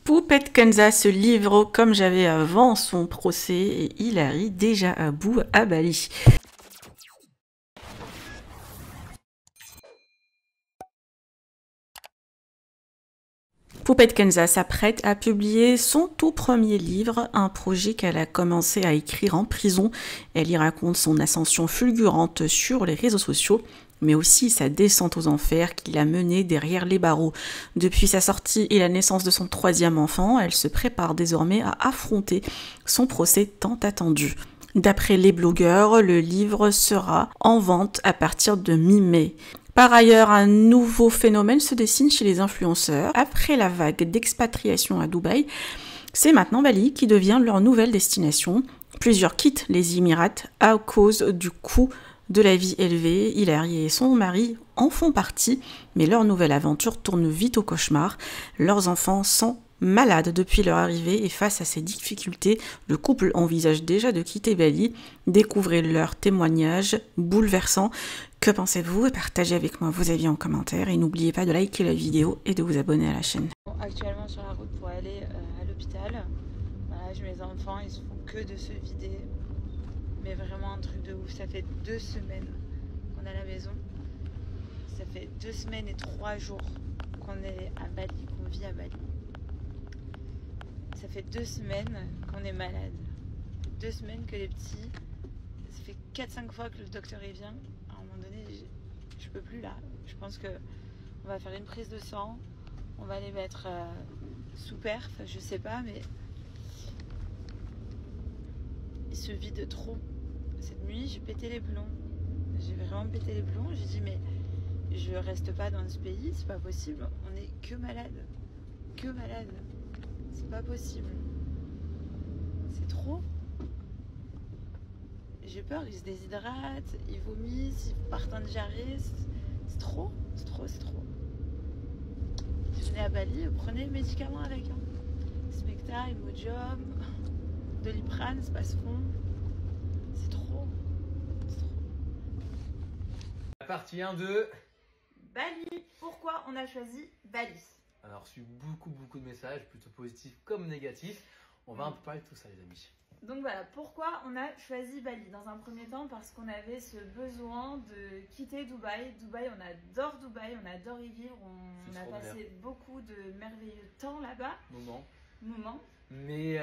Poupette Kenza se livre comme j'avais avant son procès et Hilary déjà à bout à Bali. Poupette Kenza s'apprête à publier son tout premier livre, un projet qu'elle a commencé à écrire en prison. Elle y raconte son ascension fulgurante sur les réseaux sociaux, mais aussi sa descente aux enfers qui l'a menée derrière les barreaux. Depuis sa sortie et la naissance de son troisième enfant, elle se prépare désormais à affronter son procès tant attendu. D'après les blogueurs, le livre sera en vente à partir de mi-mai. Par ailleurs, un nouveau phénomène se dessine chez les influenceurs. Après la vague d'expatriation à Dubaï, c'est maintenant Bali qui devient leur nouvelle destination. Plusieurs quittent les Émirats à cause du coût de la vie élevée. Hilary et son mari en font partie, mais leur nouvelle aventure tourne vite au cauchemar. Leurs enfants sont malades depuis leur arrivée et face à ces difficultés, le couple envisage déjà de quitter Bali. Découvrez leurs témoignages bouleversants. Que pensez-vous? Partagez avec moi vos avis en commentaire et n'oubliez pas de liker la vidéo et de vous abonner à la chaîne. Actuellement sur la route pour aller à l'hôpital. Voilà, mes enfants, ils se font que de se vider. Mais vraiment un truc de ouf. Ça fait 2 semaines qu'on est à la maison. Ça fait 2 semaines et 3 jours qu'on est à Bali, qu'on vit à Bali. Ça fait 2 semaines qu'on est malade. 2 semaines que les petits... Ça fait 4-5 fois que le docteur y vient. À un moment donné, je peux plus là. Je pense que on va faire une prise de sang. On va les mettre sous perf, je sais pas, mais ils se vident trop. Cette nuit, j'ai pété les plombs. J'ai vraiment pété les plombs. J'ai dit, mais je reste pas dans ce pays, c'est pas possible. On est que malade. Que malade. C'est pas possible. C'est trop. J'ai peur, ils se déshydratent, ils vomissent, ils partent en diarrhée. C'est trop, c'est trop, c'est trop. Si vous venez à Bali, prenez les médicaments avec. Smecta, Imodium, Doliprane, Spasfon. C'est trop. C'est trop. La partie 1 de Bali. Pourquoi on a choisi Bali? Alors, reçu beaucoup de messages, plutôt positifs comme négatifs. On va un peu parler de tout ça, les amis. Donc voilà, pourquoi on a choisi Bali? Dans un premier temps, parce qu'on avait ce besoin de quitter Dubaï. Dubaï, on on adore y vivre. On a passé beaucoup de merveilleux temps là-bas. Moments. Mais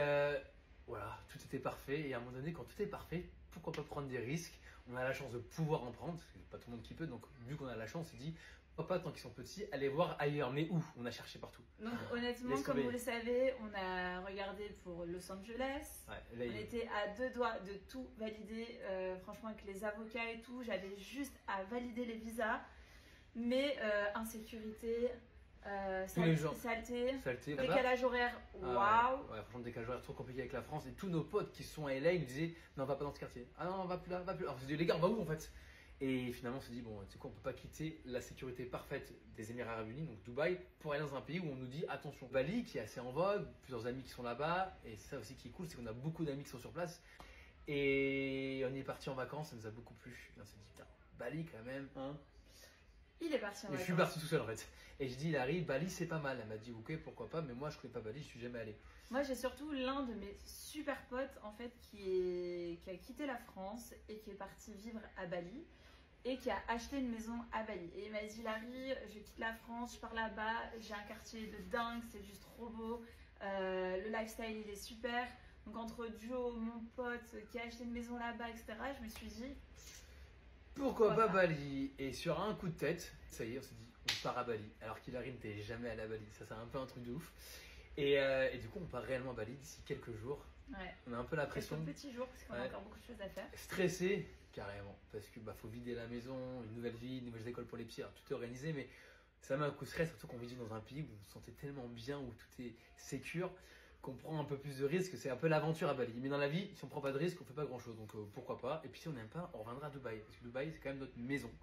voilà, tout était parfait. Et à un moment donné, quand tout est parfait, pourquoi pas prendre des risques? On a la chance de pouvoir en prendre, parce que c'est pas tout le monde qui peut. Donc, vu qu'on a la chance, on s'est dit, pourquoi pas, tant qu'ils sont petits, aller voir ailleurs. Mais où? On a cherché partout. Donc honnêtement, comme vous le savez, on a regardé pour Los Angeles. Ouais, on était à 2 doigts de tout valider. Franchement, avec les avocats et tout, j'avais juste à valider les visas. Mais insécurité, saleté, décalage horaire, waouh. Ouais, franchement, décalage horaire trop compliqué avec la France. Et tous nos potes qui sont à LA, ils nous disaient, non, on va pas dans ce quartier. Ah non, on va plus là, on va plus là. Alors, on s'est dit, les gars, on va où en fait? Et finalement, on s'est dit, bon, tu sais quoi, on peut pas quitter la sécurité parfaite des Émirats Arabes Unis, donc Dubaï, pour aller dans un pays où on nous dit, attention, Bali, qui est assez en vogue, plusieurs amis qui sont là-bas, et c'est ça aussi qui est cool, c'est qu'on a beaucoup d'amis qui sont sur place. Et on y est parti en vacances, ça nous a beaucoup plu. Et on s'est dit, putain, Bali quand même, hein. Il est parti en vacances. Je suis parti tout seul en fait. Et je dis, Hilary, Bali c'est pas mal. Elle m'a dit, ok, pourquoi pas, mais moi je connais pas Bali, je suis jamais allé. Moi j'ai surtout l'un de mes super potes en fait qui a quitté la France et qui est parti vivre à Bali. Et qui a acheté une maison à Bali. Et il m'a dit, Hilary, je quitte la France, je pars là-bas, j'ai un quartier de dingue, c'est juste trop beau, le lifestyle il est super. Donc entre Joe, mon pote qui a acheté une maison là-bas, etc., je me suis dit, pourquoi pas Bali? Et sur un coup de tête, ça y est, on s'est dit, on part à Bali. Alors qu'Hilary n'était jamais allé à Bali, ça c'est un peu un truc de ouf. Et du coup, on part réellement à Bali d'ici quelques jours. Ouais. On a un peu la pression. Quelques petits jours, parce qu'on a encore beaucoup de choses à faire. Stressé, carrément, parce que faut vider la maison, une nouvelle vie, une nouvelle école pour les petits, alors tout est organisé, mais ça m'a un coup de stress, surtout qu'on vit dans un pays où on se sentait tellement bien, où tout est sécure, qu'on prend un peu plus de risques. C'est un peu l'aventure à Bali. Mais dans la vie, si on prend pas de risques, on fait pas grand chose, donc pourquoi pas. Et puis si on n'aime pas, on reviendra à Dubaï, parce que Dubaï c'est quand même notre maison.